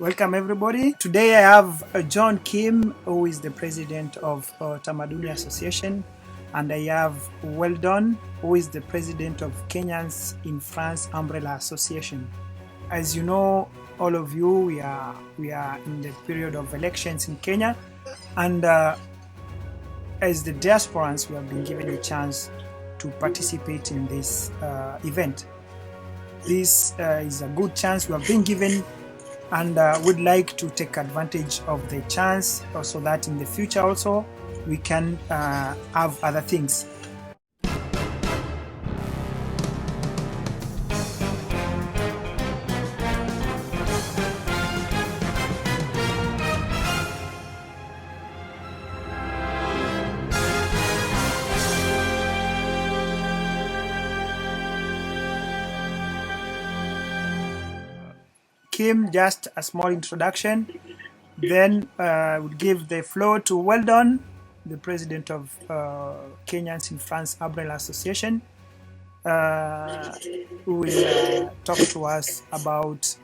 Welcome everybody. Today I have John Kim, who is the president of Tamaduni Association, and I have Weldon, who is the president of Kenyans in France Umbrella Association. As you know, all of you, we are in the period of elections in Kenya, and as the diasporans, we have been given a chance to participate in this event. This is a good chance we have been given, and would like to take advantage of the chance so that in the future also we can have other things. Kim, just a small introduction. Then we'll give the floor to Weldon, the president of Kenyans in France Umbrella Association, who will talk to us about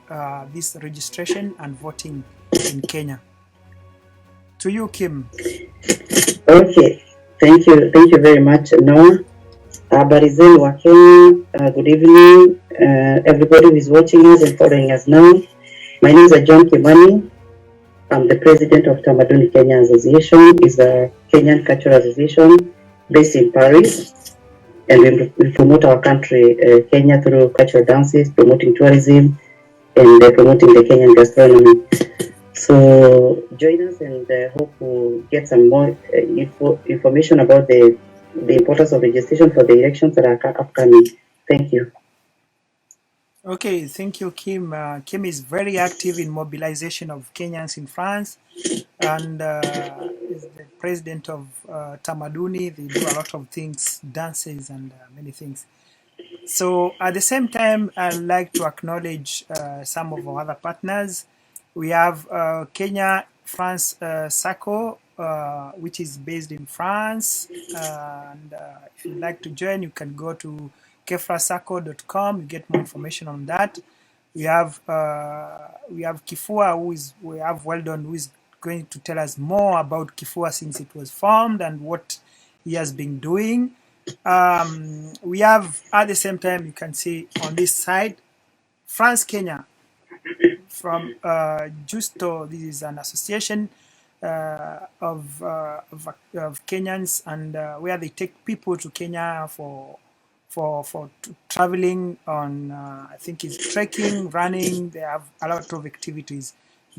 this registration and voting in Kenya. To you, Kim. Okay, thank you very much, Noah. Habari zenu wa Kenya, good evening, everybody who is watching us and following us now. My name is John Kimani. I'm the president of Tamaduni Kenya Association. It's a Kenyan cultural association based in Paris, and we promote our country, Kenya, through cultural dances, promoting tourism, and promoting the Kenyan gastronomy. So join us, and hope to get some more information about the importance of registration for the elections that are upcoming. Thank you. Okay, thank you, Kim. Kim is very active in mobilization of Kenyans in France, and is the president of Tamaduni. They do a lot of things, dances and many things. So at the same time, I'd like to acknowledge some of our other partners. We have Kenya France SACCO, which is based in France. And if you'd like to join, you can go to kefrasacco.com. You get more information on that. We have Kifua, we have Weldon, who is going to tell us more about Kifua since it was formed and what he has been doing. We have, at the same time, you can see on this side, France Kenya from Justo. This is an association of Kenyans, and where they take people to Kenya for traveling on, I think it's trekking, running. They have a lot of activities.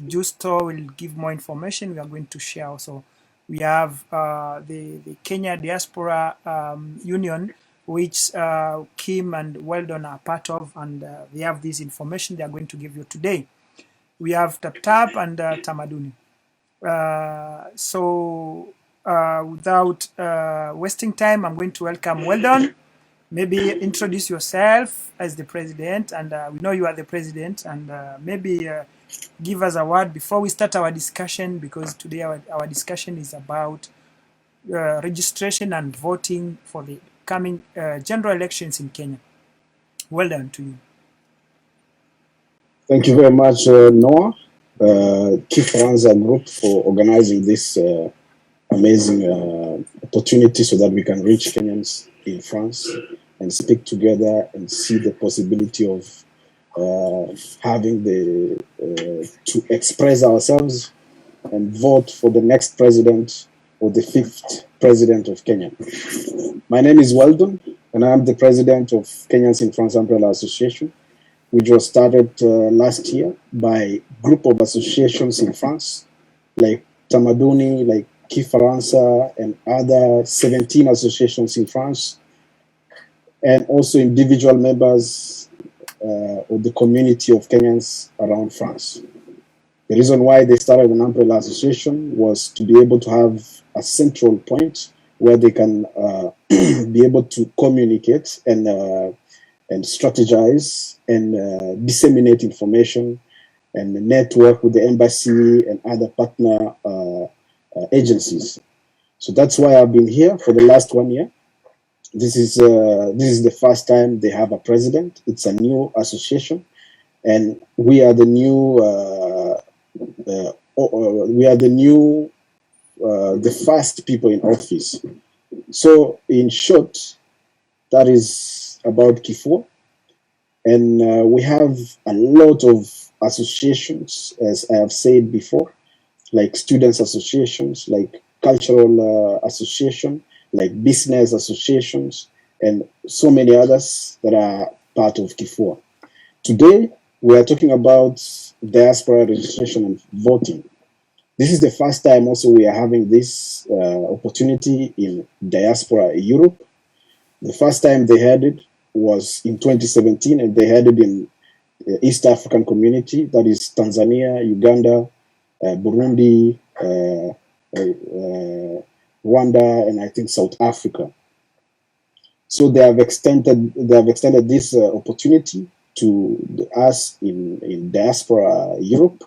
Justo will give more information. We are going to share also. We have the Kenya Diaspora Union, which Kim and Weldon are part of, and they have this information they are going to give you today. We have Tap Tap and Tamaduni. So without wasting time, I'm going to welcome Weldon. Maybe introduce yourself as the president, and we know you are the president, and maybe give us a word before we start our discussion, because today our discussion is about registration and voting for the coming general elections in Kenya. Well done to you. Thank you very much, Noah, Kifranza Group, for organizing this amazing opportunity so that we can reach Kenyans in France and speak together and see the possibility of having to express ourselves and vote for the next president or the 5th president of Kenya. My name is Weldon, and I'm the president of Kenyans in France Umbrella Association, which was started last year by a group of associations in France, like Tamaduni, like Kifaransa, and other 17 associations in France, and also individual members of the community of Kenyans around France. The reason why they started an umbrella association was to be able to have a central point where they can be able to communicate and strategize and disseminate information and network with the embassy and other partner agencies. So that's why I've been here for the last 1 year. This is the first time they have a president. It's a new association, and we are the new we are the new, the first people in office. So in short, that is about Kifo. And we have a lot of associations, as I have said before, like students associations, like cultural association, like business associations, and so many others that are part of Kifo. Today, we are talking about diaspora registration and voting. This is the first time also we are having this opportunity in Diaspora Europe. The first time they had it was in 2017, and they had it in East African community, that is Tanzania, Uganda, Burundi, Rwanda, and I think South Africa. So they have extended this opportunity to us in Diaspora Europe.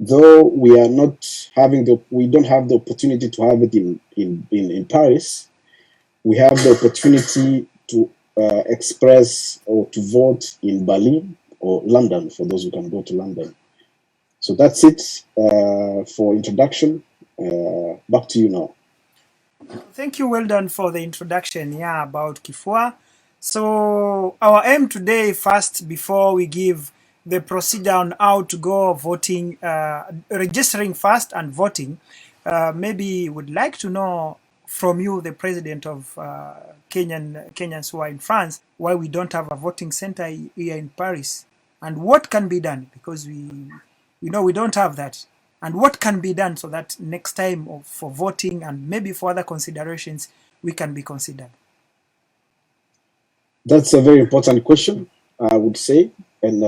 Though we are not having we don't have the opportunity to have it in Paris, we have the opportunity to express or to vote in Berlin or London, for those who can go to London. So that's it for introduction. Back to you now. Thank you, Weldon, for the introduction, about Kifua. So our aim today, first, before we give the procedure on how to go voting, registering first and voting, maybe would like to know from you, the president of Kenyans who are in France, why we don't have a voting center here in Paris, and what can be done, because we know we don't have that, and what can be done so that next time for voting and maybe for other considerations we can be considered. That's a very important question, I would say, and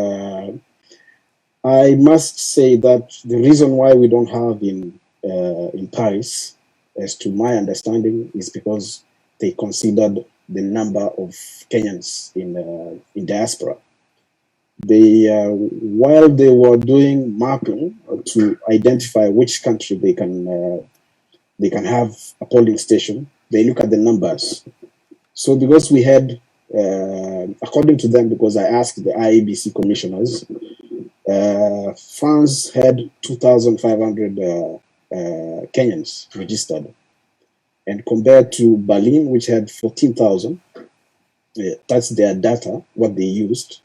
I must say that the reason why we don't have in Paris, as to my understanding, is because they considered the number of Kenyans in diaspora. They while they were doing mapping to identify which country they can have a polling station, they look at the numbers. So because we had, according to them, because I asked the IEBC commissioners, France had 2,500 Kenyans registered, and compared to Berlin, which had 14,000, that's their data, what they used.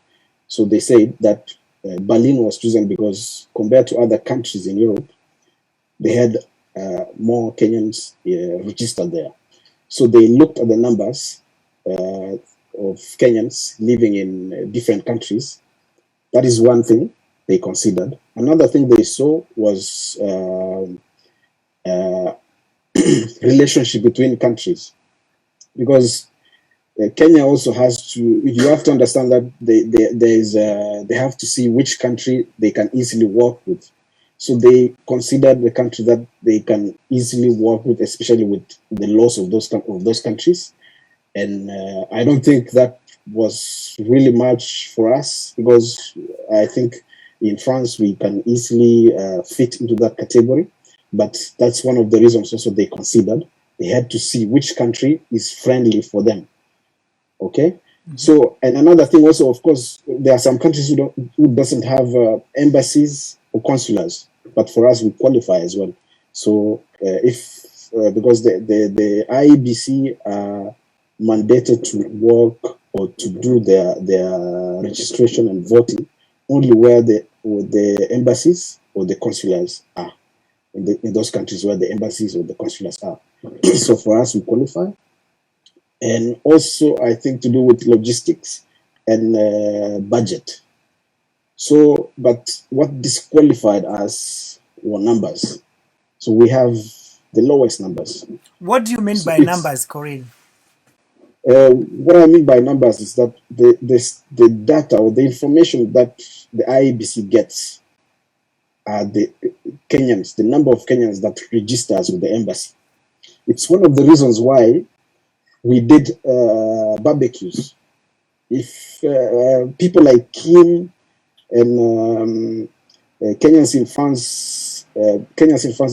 So they said that Berlin was chosen because compared to other countries in Europe, they had more Kenyans registered there. So they looked at the numbers of Kenyans living in different countries. That is one thing they considered. Another thing they saw was relationship between countries, because Kenya also has to. You have to understand that they have to see which country they can easily work with. So they considered the country that they can easily work with, especially with the laws of those countries. And I don't think that was really much for us, because I think in France we can easily fit into that category. But that's one of the reasons also they considered. They had to see which country is friendly for them. Okay. Mm-hmm. So, and another thing also, of course, there are some countries who doesn't have embassies or consulars, but for us we qualify as well. So because the IEBC are mandated to work or to do their registration and voting only where the embassies or the consulars are, in those countries where the embassies or the consulars are. So for us we qualify. And also, I think to do with logistics and budget. So, but what disqualified us were numbers. So we have the lowest numbers. What do you mean by numbers, Corinne? What I mean by numbers is that the data or the information that the IEBC gets are the Kenyans, the number of Kenyans that registers with the embassy. It's one of the reasons why we did barbecues. If people like Kim and Kenyans in France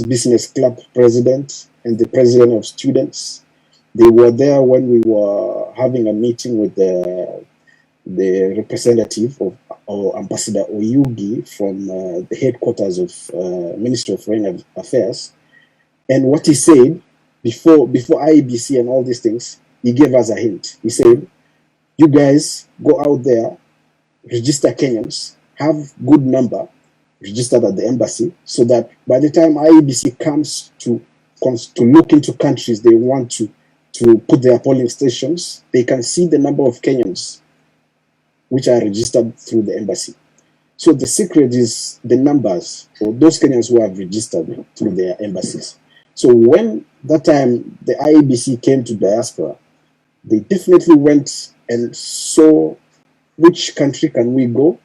Business Club president and the president of students, they were there when we were having a meeting with the the representative of or Ambassador Oyugi from the headquarters of Ministry of Foreign Affairs. And what he said before IEBC and all these things, he gave us a hint. He said, you guys go out there, register Kenyans, have good number registered at the embassy, so that by the time IEBC comes to look into countries they want to put their polling stations, they can see the number of Kenyans which are registered through the embassy. So the secret is the numbers for those Kenyans who have registered through their embassies. So when that time the IEBC came to Diaspora, they definitely went and saw which country can we go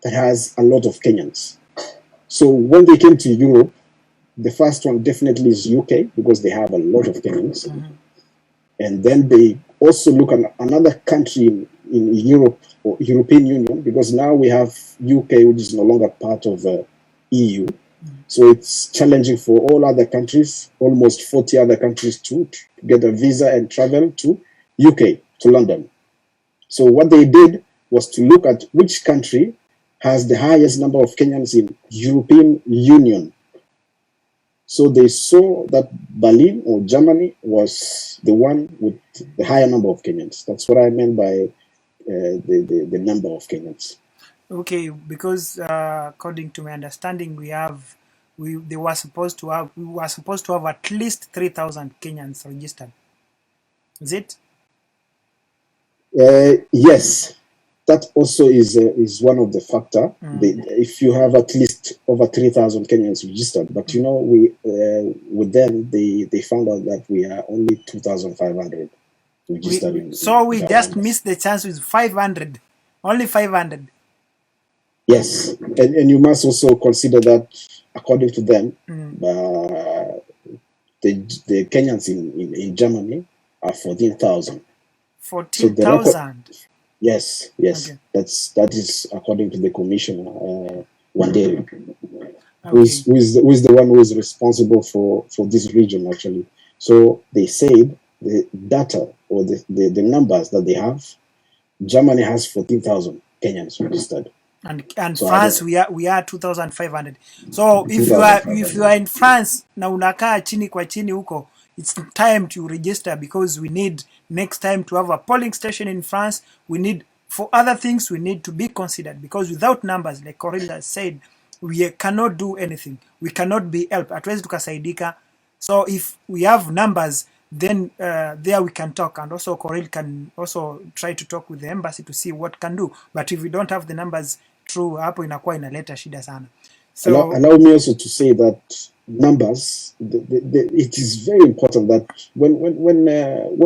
that has a lot of Kenyans. So when they came to Europe, the first one definitely is UK, because they have a lot of Kenyans. Mm-hmm. And then they also look at another country in Europe or European Union, because now we have UK, which is no longer part of EU. So it's challenging for all other countries, almost 40 other countries, to get a visa and travel to UK, to London. So what they did was to look at which country has the highest number of Kenyans in European Union. So they saw that Berlin or Germany was the one with the higher number of Kenyans. That's what I meant by the number of Kenyans. Okay, because according to my understanding, we were supposed to have at least 3,000 Kenyans registered. Is it? Yes, that also is one of the factor. If you have at least over 3,000 Kenyans registered, but you know, with them they found out that we are only 2,500 registered. So we just missed the chance with 500, only 500. Yes, and you must also consider that according to them, the Kenyans in Germany are 14,000. 14,000. Yes. Okay. That is according to the commissioner, Wanderi, who is the one who is responsible for this region actually. So they said the data or the numbers that they have, Germany has 14,000 Kenyans registered. And so France we are 2,500. So if you are in France na unakaa chini kwa chini huko, it's time to register, because we need next time to have a polling station in France. We need, for other things, we need to be considered, because without numbers, like Corinda said, we cannot do anything. We cannot be helped. Hatuwezi tukasaidika. So if we have numbers, then there we can talk, and also Coril can also try to talk with the embassy to see what can do. But if we don't have the numbers, true, hapo inakuwa inaleta shida sana. So allow me also to say that numbers, it is very important that when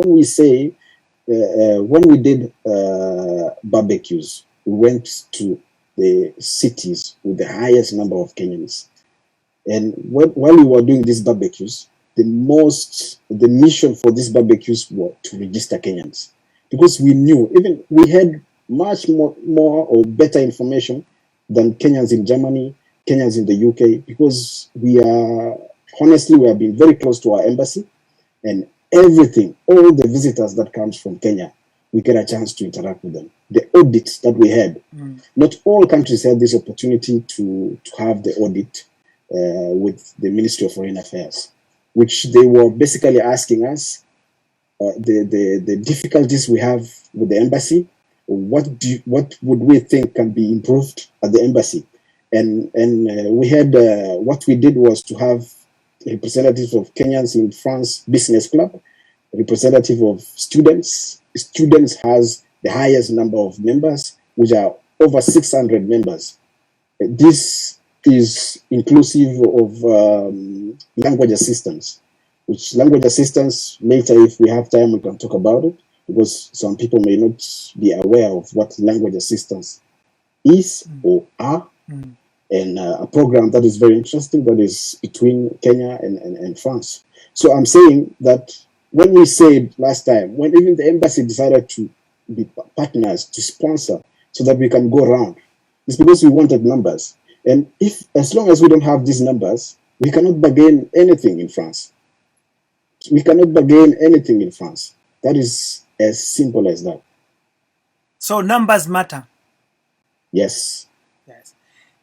we say when we did barbecues, we went to the cities with the highest number of Kenyans, and while we were doing these barbecues, the mission for these barbecues were to register Kenyans, because we knew, even we had much more or better information than Kenyans in Germany, Kenyans in the UK, because we have been very close to our embassy, and everything, all the visitors that comes from Kenya, we get a chance to interact with them. The audits that we had, not all countries had this opportunity to have the audit with the Ministry of Foreign Affairs, which they were basically asking us the difficulties we have with the embassy. What would we think can be improved at the embassy? And we had what we did was to have representatives of Kenyans in France Business Club, representative of students. Students has the highest number of members, which are over 600 members. This is inclusive of language assistance, which language assistance, later if we have time we can talk about it, because some people may not be aware of what language assistance is or are. And a program that is very interesting, that is between Kenya and France. So I'm saying that when we said last time, when even the embassy decided to be partners, to sponsor, so that we can go around, it's because we wanted numbers. And as long as we don't have these numbers, we cannot bargain anything in France. We cannot bargain anything in France. That is as simple as that. So numbers matter. Yes. Yes.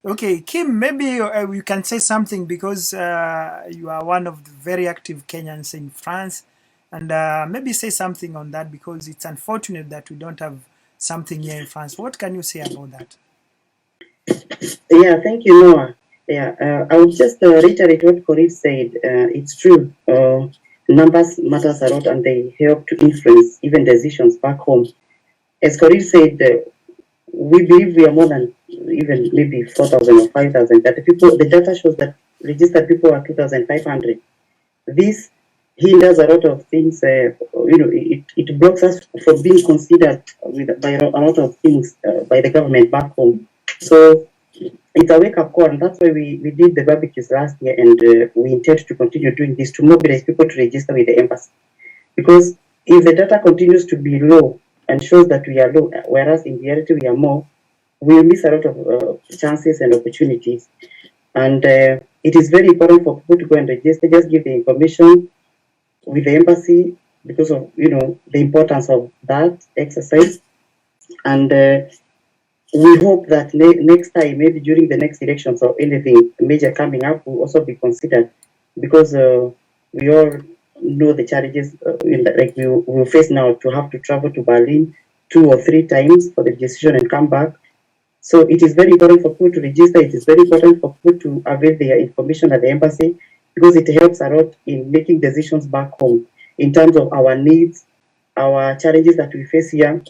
Okay, Kim, maybe you can say something because you are one of the very active Kenyans in France, and maybe say something on that because it's unfortunate that we don't have something here in France. What can you say about that? Yeah, thank you, Noah. Yeah, I would just reiterate what Corey said. It's true. Numbers matters a lot, and they help to influence even decisions back home. As Corey said, we believe we are more than even maybe 4,000 or 5,000. That the data shows that registered people are 2,500. This hinders a lot of things. It blocks us from being considered by a lot of things by the government back home. So it's a wake up call, and that's why we did the barbecues last year, and we intend to continue doing this to mobilize people to register with the embassy. Because if the data continues to be low and shows that we are low, whereas in reality we are more, we will miss a lot of chances and opportunities. And it is very important for people to go and register. Just give the information with the embassy because of the importance of that exercise. And we hope that next time, maybe during the next elections or anything major coming up, will also be considered because we all know the challenges like we will face now to have to travel to Berlin 2 or 3 times for the decision and come back. So it is very important for people to register. It is very important for people to avail their information at the embassy because it helps a lot in making decisions back home in terms of our needs, our challenges that we face here.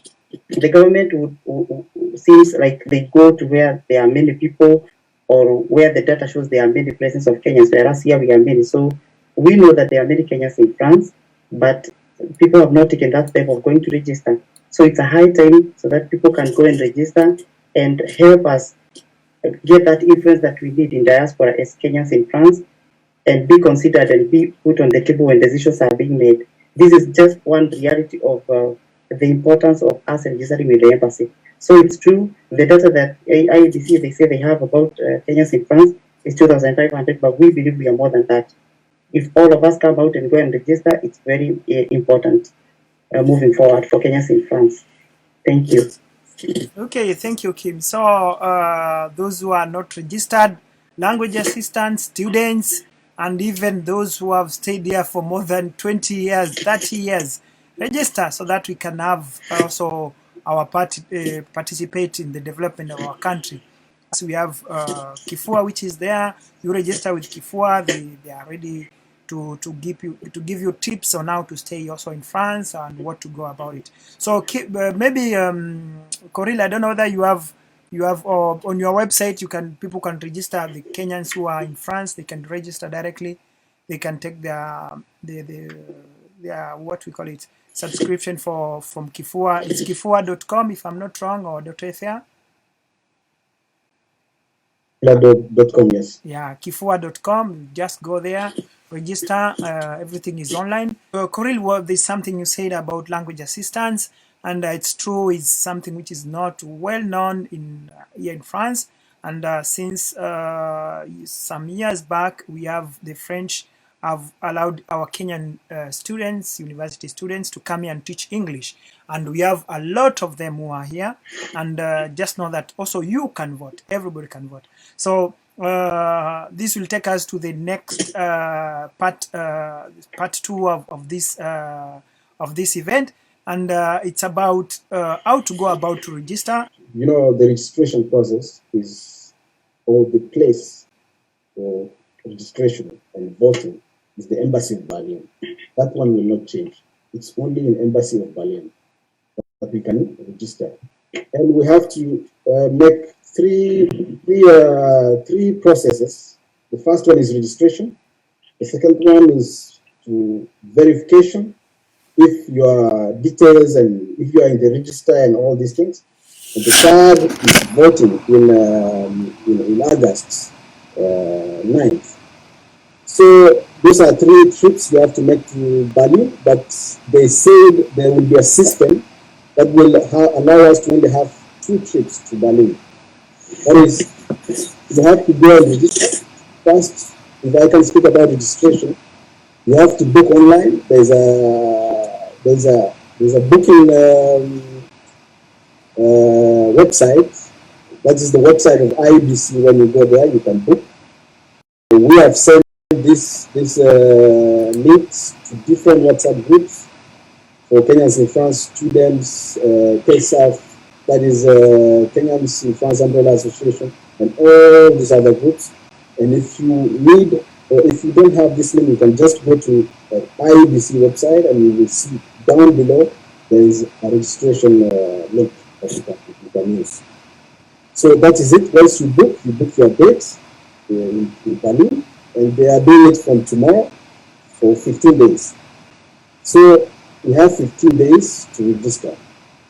The government seems like they go to where there are many people or where the data shows there are many presence of Kenyans, whereas here we are many. So we know that there are many Kenyans in France, but people have not taken that step of going to register. So it's a high time so that people can go and register and help us get that influence that we need in diaspora as Kenyans in France and be considered and be put on the table when decisions are being made. This is just one reality of the importance of us registering with the embassy. So it's true, the data that IEBC, they say they have about Kenyans in France is 2,500, but we believe we are more than that. If all of us come out and go and register, it's very important moving forward for Kenyans in France. Thank you. Okay, thank you, Kim. So those who are not registered, language assistants, students, and even those who have stayed here for more than 20 years, 30 years, register so that we can have also our participate in the development of our country. So we have Kifua, which is there. You register with Kifua; they are ready to give you tips on how to stay also in France and what to go about it. So maybe Coril, I don't know whether you have on your website people can register. The Kenyans who are in France, they can register directly. They can take their what we call it subscription from Kifua. It's kifua.com if I'm not wrong, or .fr. .com, yes. Yeah, kifua.com. Just go there, register. Everything is online. Coril, well, there's something you said about language assistance, and it's true. It's something which is not well known here in France. And since some years back, we have the French have allowed our Kenyan students, university students, to come here and teach English. And we have a lot of them who are here. And just know that also you can vote. Everybody can vote. So this will take us to the next part 2 of this event. And it's about how to go about to register. The registration process is, or the place for registration and voting is the Embassy of Berlin. That one will not change. It's only in Embassy of Berlin that we can register. And we have to make three processes. The first one is registration. The second one is to verification, if your details and if you are in the register and all these things. And the third is voting in August 9th. So those are 3 trips you have to make to Berlin, but they said there will be a system that will allow us to only have 2 trips to Berlin. That is, you have to go and register. First, if I can speak about registration, you have to book online. There's a booking website. That is the website of IBC. When you go there, you can book. We have sent these links to different WhatsApp groups for Kenyans in France students, KSAF, that is Kenyans in France Umbrella Association, and all these other groups. And if you need, or if you don't have this link, you can just go to the IBC website and you will see down below there is a registration link that you can use. So that is it. Once you book your date in Berlin, and they are doing it from tomorrow for 15 days. So we have 15 days to register.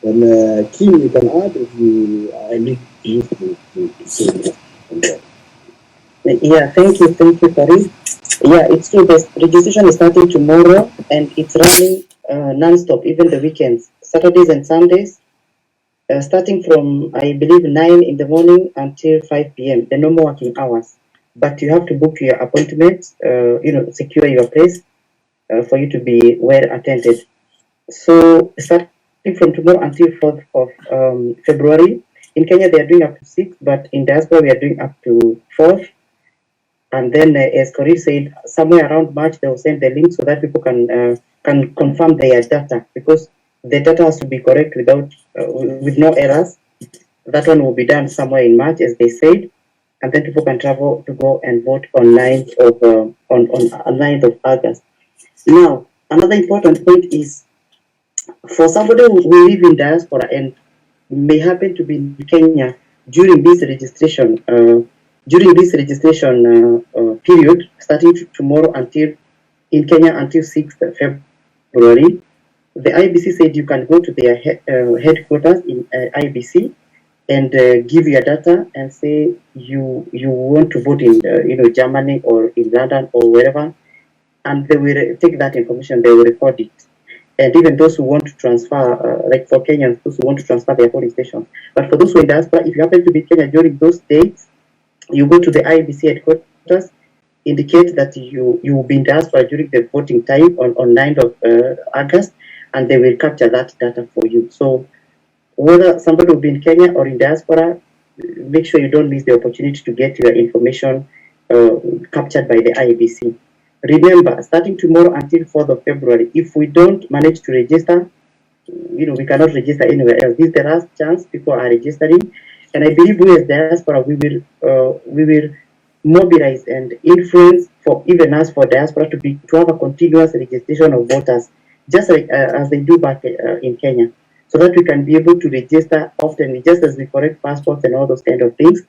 And Kim, you can add if I need you to say that. Yeah, thank you, Karim. Yeah, it's true. The registration is starting tomorrow and it's running non-stop, even the weekends, Saturdays and Sundays, starting from, I believe, 9 in the morning until 5 p.m., the normal working hours. But you have to book your appointment, secure your place for you to be well attended. So starting from tomorrow until 4th of February, in Kenya they are doing up to 6, but in Diaspora we are doing up to 4th. And then, as Corey said, somewhere around March they will send the link so that people can confirm their data, because the data has to be correct with no errors. That one will be done somewhere in March, as they said, and then people can travel to go and vote on 9th of August. Now, another important point is, for somebody who live in diaspora and may happen to be in Kenya during this registration period, starting tomorrow in Kenya until 6th February, the IBC said you can go to their headquarters in IBC and give your data and say you want to vote in Germany or in London or wherever, and they will take that information, they will record it. And even those who want to transfer, like for Kenyans, those who want to transfer their polling stations. But for those who are in diaspora, if you happen to be in Kenya during those dates, you go to the IBC headquarters, indicate that you will be in diaspora during the voting time on 9th of August, and they will capture that data for you. So whether somebody will be in Kenya or in diaspora, make sure you don't miss the opportunity to get your information captured by the IBC. Remember, starting tomorrow until 4th of February, if we don't manage to register, we cannot register anywhere else. This is the last chance people are registering. And I believe we as diaspora, we will mobilize and influence for even us for diaspora to have a continuous registration of voters, just like as they do back in Kenya, so that we can be able to register often, just as we correct passports and all those kind of things.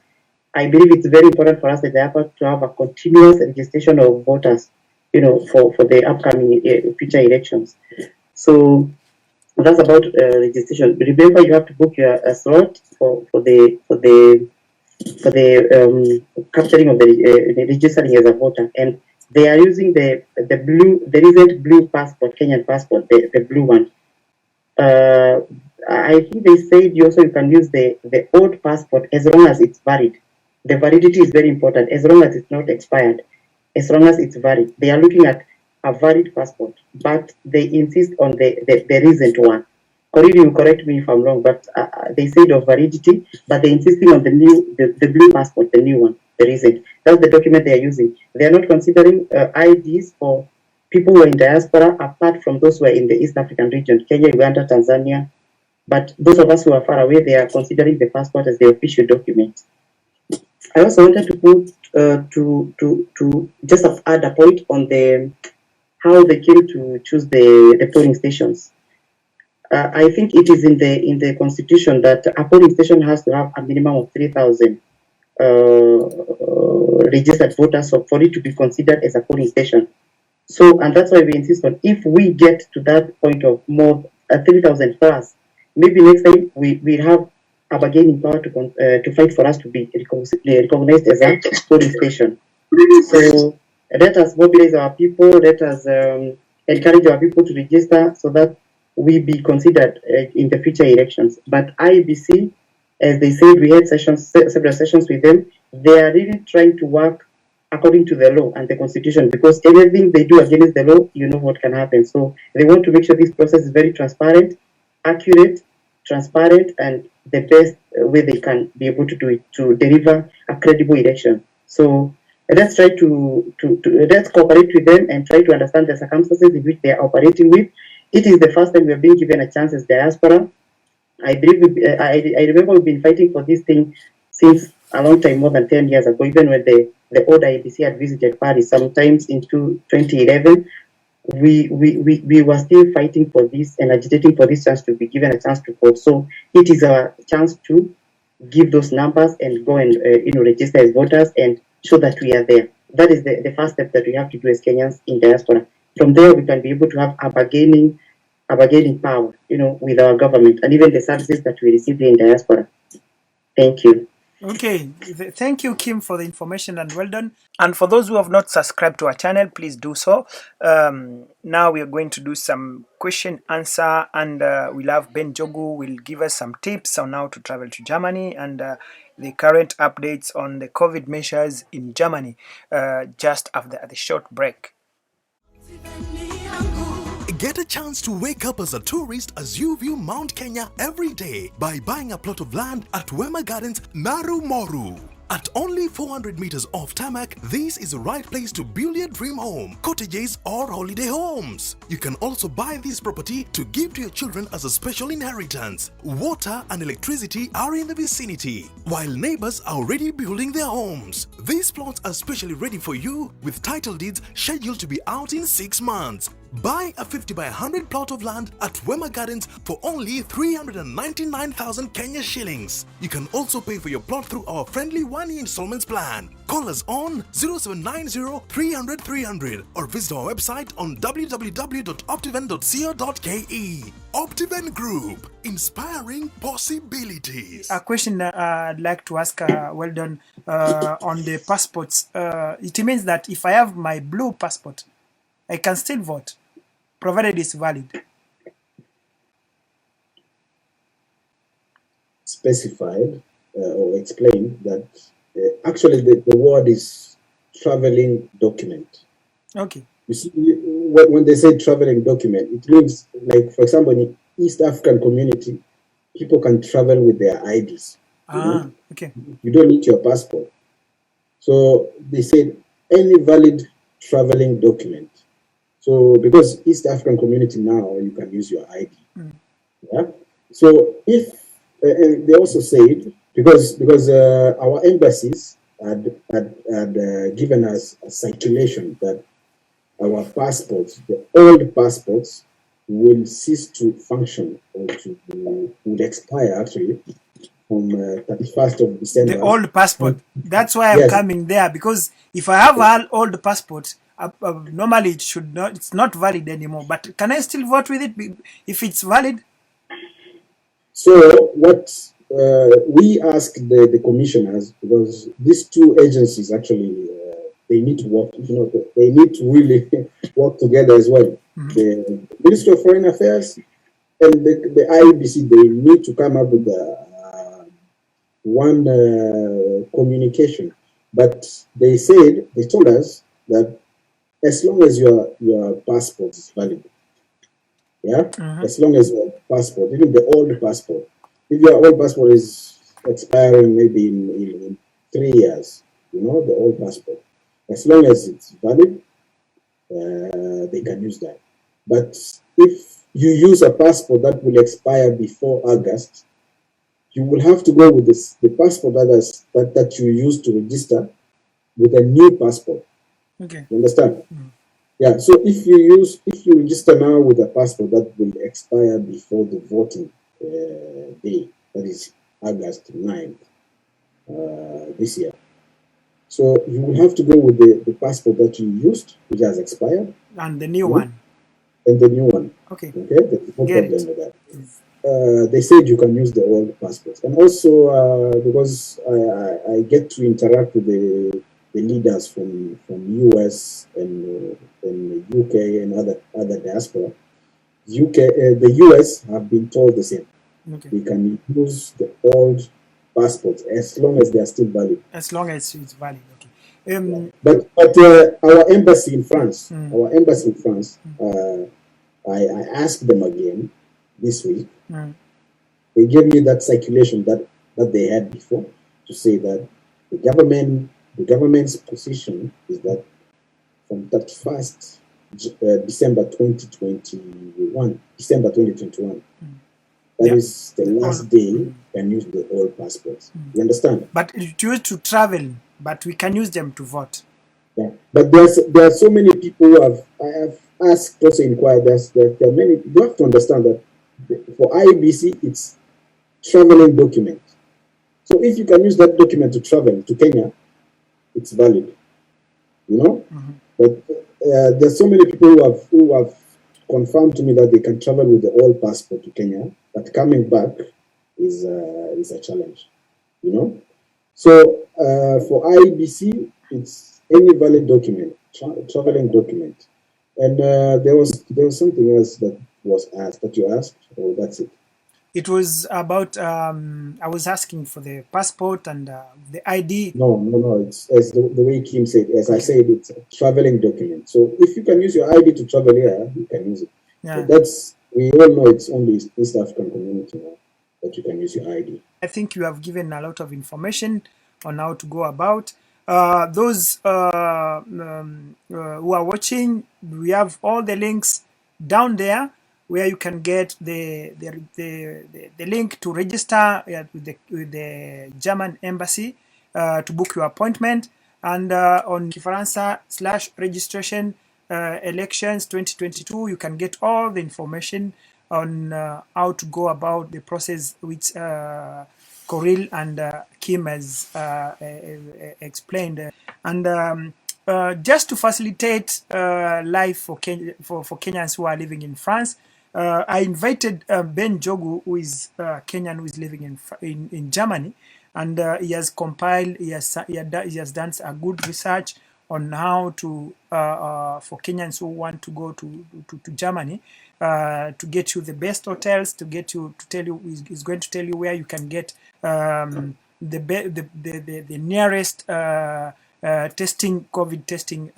I believe it's very important for us as diaspora to have a continuous registration of voters, for the upcoming future elections. So that's about registration. Remember, you have to book your slot for the capturing of the registering as a voter, and they are using the recent blue passport, Kenyan passport, the blue one. I think they said you can use the old passport as long as it's valid. The validity is very important, as long as it's not expired, as long as it's valid. They are looking at a valid passport, but they insist on the recent one. Correct, you correct me if I'm wrong, but they said of validity, but they're insisting on the blue passport, the new one, the recent. That's the document they are using. They are not considering IDs for people who are in diaspora, apart from those who are in the East African region, Kenya, Uganda, Tanzania. But those of us who are far away, they are considering the passport as the official document. I also wanted to put to just add a point on how they came to choose the polling stations. I think it is in the constitution that a polling station has to have a minimum of 3,000 registered voters for it to be considered as a polling station. So, and that's why we insist on, if we get to that point of more 3,000 plus, maybe next time we have a bargaining power to fight for us to be recognized as a polling station. So let us mobilize our people, let us encourage our people to register so that we be considered in the future elections. But IBC, as they said, we had several sessions with them. They are really trying to work according to the law and the constitution, because anything they do against the law, you know what can happen. So they want to make sure this process is very transparent, accurate, transparent and the best way they can be able to do it to deliver a credible election. So let's try to let's cooperate with them and try to understand the circumstances in which they are operating with. It is the first time we have been given a chance as diaspora. I believe I remember we've been fighting for this thing since a long time, more than 10 years ago, even when the old IBC had visited Paris, sometimes into 2011. We were still fighting for this and agitating for this chance to be given a chance to vote. So it is our chance to give those numbers and go and register as voters and show that we are there. That is the first step that we have to do as Kenyans in diaspora. From there, we can be able to have a bargaining power, with our government and even the services that we receive here in diaspora. Thank you. Okay, thank you, Kim, for the information and well done. And for those who have not subscribed to our channel, please do so. Now we are going to do some question answer, and we'll have Ben Jogu will give us some tips on how to travel to Germany and the current updates on the COVID measures in Germany just after the short break. Get a chance to wake up as a tourist as you view Mount Kenya every day by buying a plot of land at Wema Gardens, Naru Moru. At only 400 meters off tarmac, this is the right place to build your dream home, cottages or holiday homes. You can also buy this property to give to your children as a special inheritance. Water and electricity are in the vicinity, while neighbors are already building their homes. These plots are specially ready for you with title deeds scheduled to be out in 6 months. Buy a 50 by 100 plot of land at Wema Gardens for only 399,000 Kenya shillings. You can also pay for your plot through our friendly 1-year installments plan. Call us on 0790 300 300 or visit our website on www.optiven.co.ke. Optiven Group, inspiring possibilities. A question I'd like to ask, well done, on the passports. It means that if I have my blue passport, I can still vote, provided it's valid. Specified or explained that actually the word is traveling document. Okay. You see, when they say traveling document, it means, like, for example, in East African community, people can travel with their IDs. Okay. You don't need your passport. So they said any valid traveling document. So because East African community now, you can use your ID. Yeah. So if and they also said because our embassies had given us a circulation that our passports, the old passports, will cease to function or would expire actually from 31st of December. The old passport. That's why I'm coming there, because if I have an old passport, normally it's not valid anymore. But can I still vote with it if it's valid? So what we asked the commissioners, because these two agencies actually they need to work. They need to really work together as well. The Ministry of Foreign Affairs and the IBC, they need to come up with one communication. But they told us that as long as your passport is valid, as long as your passport, even the old passport, if your old passport is expiring maybe in 3 years, the old passport, as long as it's valid, they can use that. But if you use a passport that will expire before August, you will have to go with the passport that you used to register with a new passport. Okay. You understand? Yeah. So if you register now with a passport that will expire before the voting day, that is August 9th this year. So you will have to go with the passport that you used, which has expired, and the new one. And the new one. Okay. Okay. There's no problem with that. They said you can use the old passports, and also because I get to interact with the leaders from US and UK and other diaspora. The US have been told the same. Okay. They can use the old passports as long as they are still valid. As long as it's valid. Okay. But our embassy in France, I asked them again this week They gave me that circulation that they had before to say that the government's position is that from that first December 2021, that Yeah. is the last day you can use the old passports. You understand? But it used to travel, but we can use them to vote. Yeah. But there are so many people who I have asked, also inquired, there are many. You have to understand that for IEBC, it's traveling document. So if you can use that document to travel to Kenya, it's valid. You know? But there's so many people who have confirmed to me that they can travel with the old passport to Kenya, but coming back is a challenge. You know? So for IEBC, it's any valid document, traveling document. And there was something else that was asked, that you asked, or that's it? It was about, I was asking for the passport and the ID. No. It's as the way Kim said, as I said, it's a traveling document. So if you can use your ID to travel here, you can use it. Yeah. That's, we all know it's only East African community now that you can use your ID. I think you have given a lot of information on how to go about. Those who are watching, we have all the links down there where you can get the link to register with the German embassy to book your appointment, and on Kifaransa/registration elections 2022 you can get all the information on how to go about the process, which Coril and Kim has explained. And just to facilitate life for Kenyans who are living in France, I invited Ben Jogu, who is Kenyan, who is living in Germany, and he has compiled, he has done a good research on how to for Kenyans who want to go to Germany, to get you the best hotels, to tell you, is going to tell you where you can get the nearest COVID testing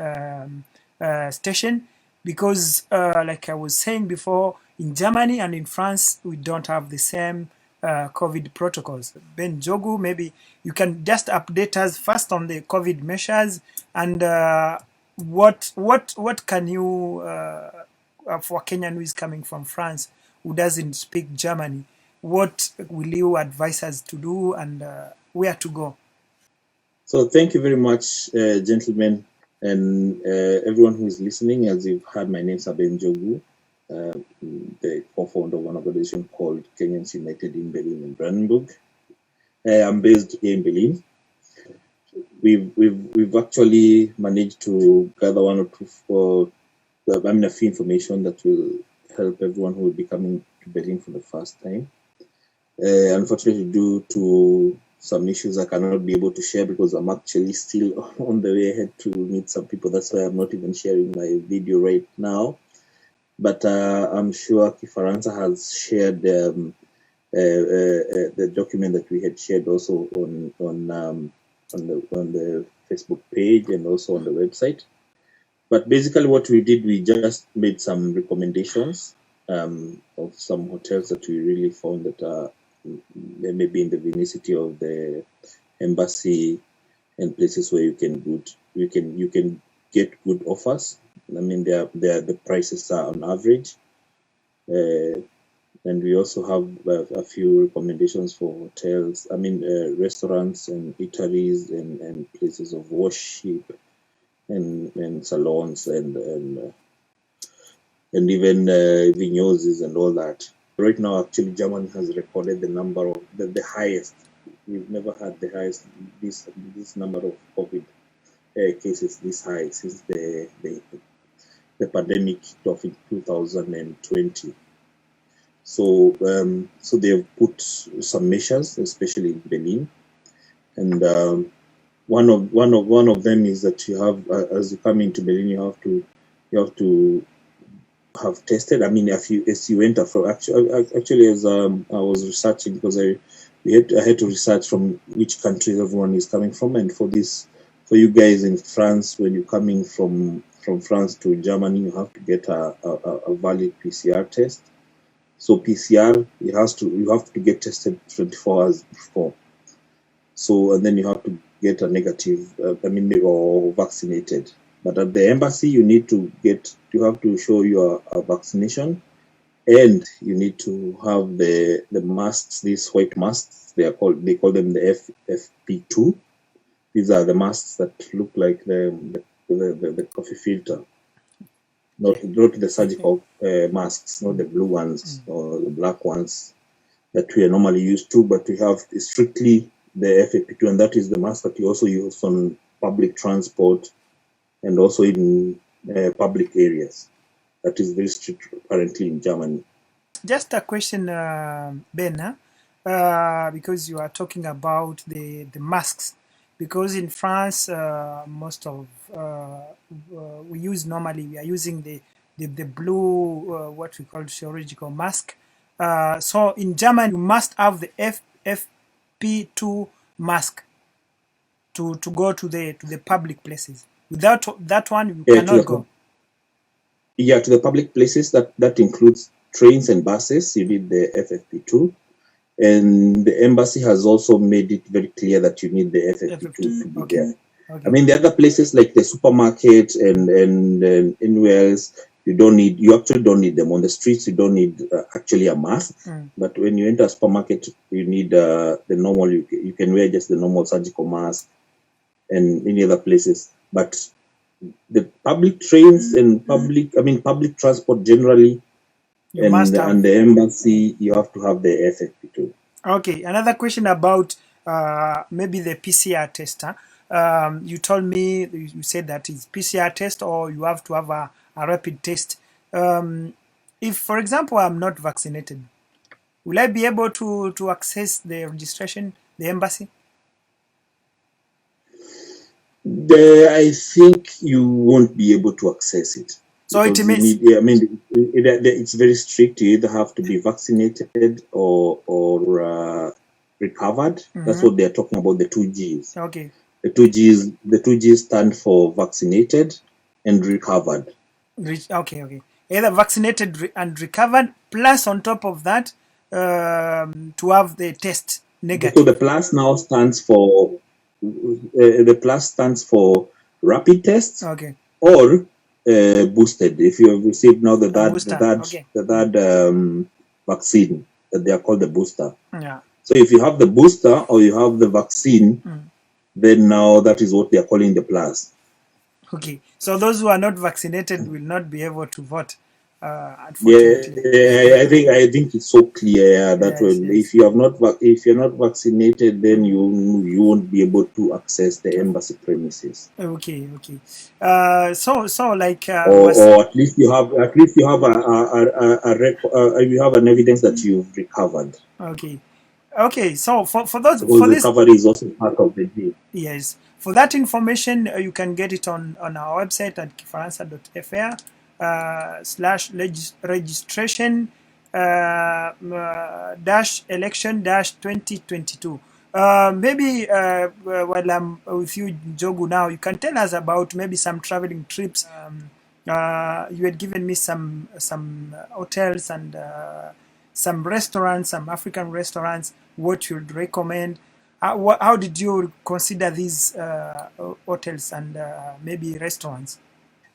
station, because like I was saying before, in Germany and in France we don't have the same COVID protocols. Ben Jogu, maybe you can just update us first on the COVID measures, and what can you for a Kenyan who is coming from France who doesn't speak Germany, what will you advise us to do, and where to go? So thank you very much, gentlemen, and everyone who is listening. As you've heard, my name is Ben Jogu, the co-founder of an organization called Kenyans United in Berlin and Brandenburg. I'm based here in Berlin. We've actually managed to gather one or two a few information that will help everyone who will be coming to Berlin for the first time. Unfortunately, due to some issues, I cannot be able to share because I'm actually still on the way ahead to meet some people. That's why I'm not even sharing my video right now. But I'm sure Kifaransa has shared the document that we had shared also on the Facebook page and also on the website. But basically, what we did, we just made some recommendations of some hotels that we really found that are maybe in the vicinity of the embassy and places where you can get good offers. I mean, the prices are on average, and we also have a few recommendations for hotels. I mean, restaurants and eateries and places of worship and salons and even vineyards and all that. Right now, actually, Germany has recorded the number of the highest. We've never had the highest this number of COVID cases this high since the pandemic of 2020. So they've put some measures, especially in Berlin, and one of them is that you have, as you come into Berlin, you have to have tested. I mean, as you enter from actually as I was researching, because I had to research from which countries everyone is coming from, and for you guys in France, when you're coming from France to Germany, you have to get a valid PCR test. So PCR, you have to get tested 24 hours before. So, and then you have to get a negative, or vaccinated. But at the embassy, you have to show your vaccination, and you need to have the masks, these white masks. They call them the FFP2. These are the masks that look like the coffee filter, not the surgical masks, not the blue ones or the black ones that we are normally used to, but we have strictly the FFP2, and that is the mask that you also use on public transport and also in public areas. That is very strict apparently in Germany. Just a question, Ben, because you are talking about the masks. Because in France, most of we are using the blue, what we call chirurgical mask. So in Germany, you must have the FFP2 mask to go to the public places. Without that one, you cannot go. Yeah, to the public places, that includes trains and buses. You need the FFP2. And the embassy has also made it very clear that you need the FFP2 to be there. Okay. I mean, the other places like the supermarket and anywhere else, you actually don't need them. On the streets, you don't need actually a mask. But when you enter a supermarket, you need the normal, you can wear just the normal surgical mask and any other places. But the public trains and public transport generally, and the embassy, you have to have the FFP2. Okay, another question about maybe the PCR tester. You told me, you said that it's PCR test or you have to have a rapid test. If, for example, I'm not vaccinated, will I be able to access the registration, the embassy? I think you won't be able to access it. So it means it's very strict. You either have to be vaccinated or recovered. That's what they're talking about, the 2Gs. Okay. The 2Gs stand for vaccinated and recovered. Okay. Either vaccinated and recovered, plus on top of that, to have the test negative. So the plus now stands for rapid tests. Okay. Or boosted. If you have received now the third vaccine, that they are called the booster. Yeah. So if you have the booster or you have the vaccine, then now that is what they are calling the plus. Okay. So those who are not vaccinated will not be able to vote. Unfortunately. Yeah, I think it's so clear that if you're not vaccinated, then you won't be able to access the embassy premises. Okay. So like or at least you have you have an evidence that you've recovered. Okay. So for those, because for recovery is also part of the deal. Yes. For that information, you can get it on our website at kifaransa.fr. /registration -election -2022. Maybe while I'm with you, Jogu, now you can tell us about maybe some traveling trips. You had given me some hotels and some restaurants, some African restaurants. What you'd recommend? How did you consider these hotels and maybe restaurants?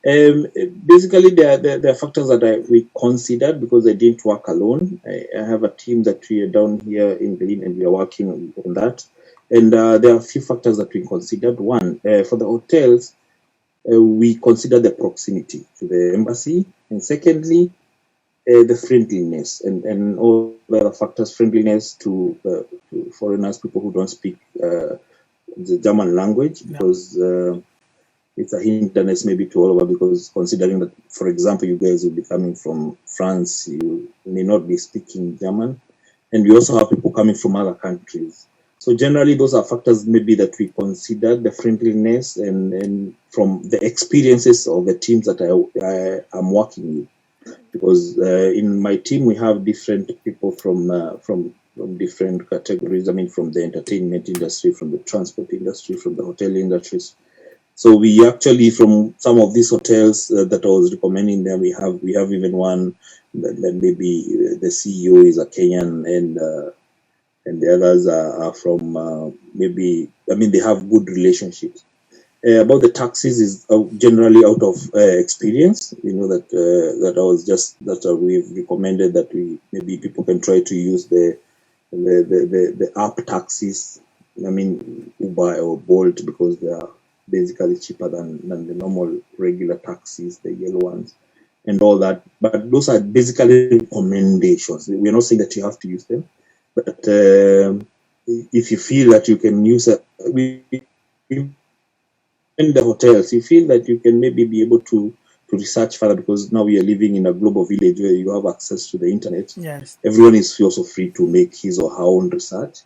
Basically, there are factors that we considered because I didn't work alone. I have a team that we are down here in Berlin and we are working on that. And there are a few factors that we considered. One, for the hotels, we consider the proximity to the embassy. And secondly, the friendliness and all the other factors, friendliness to foreigners, people who don't speak the German language, because it's a hindrance maybe to all of us, because considering that, for example, you guys will be coming from France, you may not be speaking German, and we also have people coming from other countries. So generally, those are factors maybe that we consider, the friendliness and from the experiences of the teams that I am working with. Because in my team, we have different people from different categories. I mean, from the entertainment industry, from the transport industry, from the hotel industries, So we actually, from some of these hotels that I was recommending them, we have even one that maybe the CEO is a Kenyan, and the others are from maybe, I mean, they have good relationships. About the taxis is generally out of experience. You know that that I was just that we've recommended that we maybe people can try to use the app taxis. I mean Uber or Bolt, because they are basically cheaper than the normal regular taxis, the yellow ones, and all that. But those are basically recommendations. We're not saying that you have to use them, but if you feel that you can use it, in the hotels, you feel that you can maybe be able to research further, because now we are living in a global village where you have access to the internet. Yes. Everyone is also free to make his or her own research.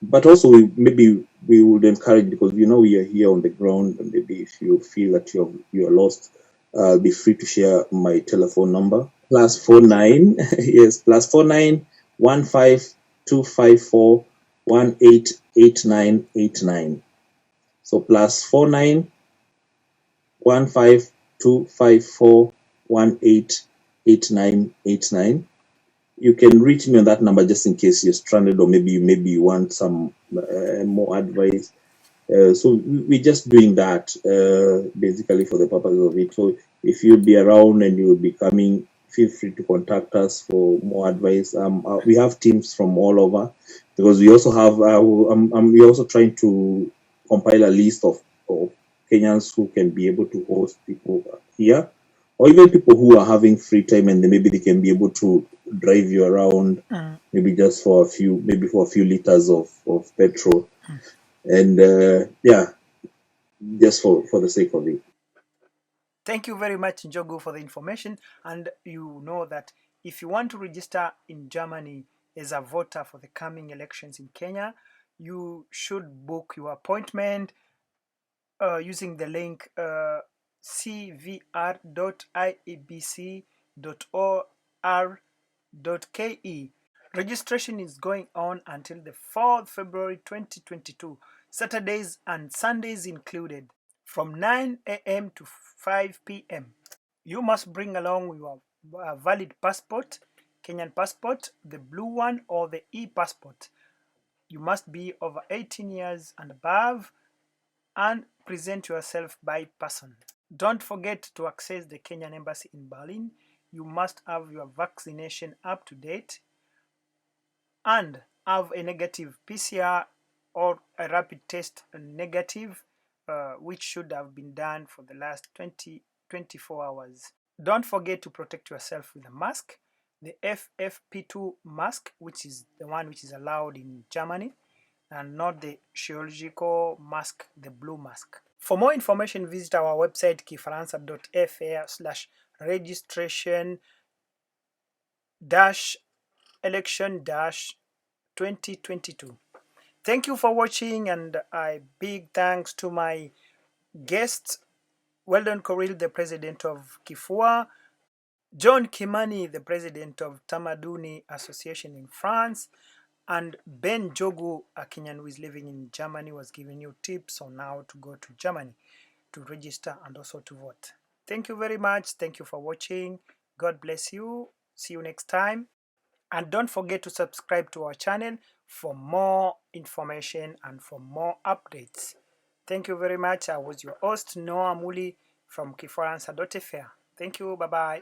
But also, maybe we would encourage, because we are here on the ground, and maybe if you feel that you are lost, be free to share my telephone number, +49 yes, +49 15254 188989. So +49 15254 188989. You can reach me on that number just in case you're stranded, or maybe you want some more advice. So we're just doing that basically for the purpose of it. So if you'll be around and you'll be coming, feel free to contact us for more advice. We have teams from all over, because we also have. We're also trying to compile a list of Kenyans who can be able to host people here, or even people who are having free time, and maybe they can be able to drive you around, maybe just for a few liters of petrol, and yeah, just for the sake of it. Thank you very much, Njogu, for the information. And you know that if you want to register in Germany as a voter for the coming elections in Kenya, you should book your appointment using the link cvr.iebc.or.ke. Registration is going on until the 4th February 2022, Saturdays and Sundays included, from 9 a.m. to 5 p.m. You must bring along your valid passport, Kenyan passport, the blue one or the e-passport. You must be over 18 years and above, and present yourself by person. Don't forget to access the Kenyan Embassy in Berlin. You must have your vaccination up to date and have a negative PCR or a rapid test negative, which should have been done for the last 24 hours. Don't forget to protect yourself with a mask, the FFP2 mask, which is the one which is allowed in Germany, and not the chirurgical mask, the blue mask. For more information, visit our website kifaransa.fr/registration election 2022. Thank you for watching, and a big thanks to my guests, Weldon Koril, the president of Kifua, John Kimani, the president of Tamaduni Association in France, and Ben Jogu, a Kenyan who is living in Germany, was giving you tips on how to go to Germany to register and also to vote. Thank you very much. Thank you for watching. God bless you. See you next time. And don't forget to subscribe to our channel for more information and for more updates. Thank you very much. I was your host, Noah Muli from kifaransa.fr. Thank you. Bye-bye.